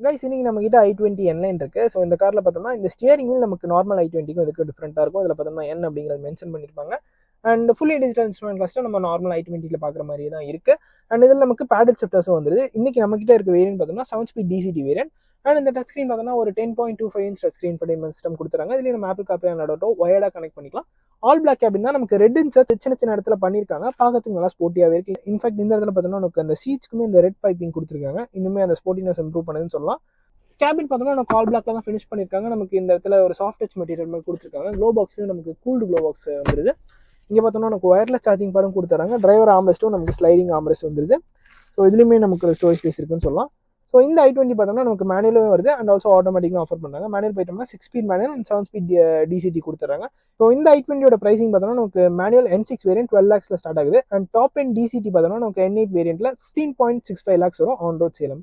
Guys இன்னைக்கு நம்ம கிட்ட i20 N இருக்கு. ஸோ இந்த கார்ல பார்த்தோம்னா இந்த ஸ்டியரிங் வீல் நமக்கு நார்மல் i20க்கும் இதுக்கு டிஃப்ரெண்டாக இருக்கும். அதில் பார்த்தோம்னா N அப்படிங்கிறது மென்ஷன் பண்ணியிருப்பாங்க. And fully digital instrument cluster நம்ம நார்மல் i20ல பார்க்குற மாதிரி தான் இருக்கு. அண்ட் இதில் நமக்கு பேடல் ஷிஃப்டர்ஸும் வந்துருது. இன்னைக்கு நம்ம கிட்ட இருக்க வேரியன்ட் பார்த்தோம்னா 7-speed DCT வேரியன்ட். அண்ட் இந்த டச் ஸ்க்ரீன் பார்த்தோம்னா ஒரு 10.25 inch touch screen infotainment system கொடுத்துறாங்க. இதுலேயும் நம்ம ஆப்பிள் கார்ப்ளே அண்ட் ஆட்டோ ஒயர்டாக கனெக்ட் பண்ணிக்கலாம். ஆல் பிளாக் கேபின் தான் நமக்கு ரெட் இன்சர்ட் சின்ன சின்ன இடத்துல பண்ணியிருக்காங்க. பார்க்கறதுக்கு நல்லா ஸ்போர்ட்டியாகவே இருக்கு. இன்ஃபேக்ட் இந்த இடத்துல பார்த்தோம்னா நமக்கு அந்த சீட்ஸ்க்குமே இந்த ரெட் பைப்பிங் கொடுத்துருக்காங்க. இன்னுமே அந்த ஸ்போர்ட்டினஸ் இம்ப்ரூவ் பண்ணுதுன்னு சொல்லலாம். கேபின் பார்த்தோம்னா நமக்கு ஆல் பிளாக்ல தான் ஃபினிஷ் பண்ணியிருக்காங்க. நமக்கு இந்த இடத்துல ஒரு சாஃப்ட் டச் மெட்டீரியல் மாதிரி கொடுத்துருக்காங்க. க்ளோ பாக்ஸ்லையும் நமக்கு கூல்டு க்ளோ பாக்ஸ் வந்துருது. இங்கே பார்த்தோம்னா நமக்கு ஒயர்லெஸ் சார்ஜிங் பாடும் கொடுத்துறாங்க. டிரைவர் ஆம்ரெஸ்ட்டும் நமக்கு ஸ்லைடிங் ஆம்ரெஸ்ட் வந்துருது. ஸோ இதுலையுமே நமக்கு ஒரு ஸ்டோரேஜ் ஸ்பேஸ் இருக்குன்னு சொல்லலாம். ஸோ இந்த i20 பார்த்தோம்னா நமக்கு மேனுவலும் வருது அண்ட் ஆல்சோ ஆட்டோமேட்டிக்கும் ஆஃபர் பண்ணாங்க. மேனுவல் போயிட்டோம்னா 6-speed manual and 7-speed DCT கொடுத்துறாங்க. ஸோ இந்த i20யோட பிரைசிங் பார்த்தோம்னா நமக்கு மேனுவல் N6 வேரியன்ட் 12 lakhsல ஸ்டார்ட் ஆகுது. அண்ட் டாப் எண்ட் DCT பார்த்தோம்னா நமக்கு N8 வேரியன்ட்ல 15.65 lakhs வரும் ஆன் ரோட் சேலம்.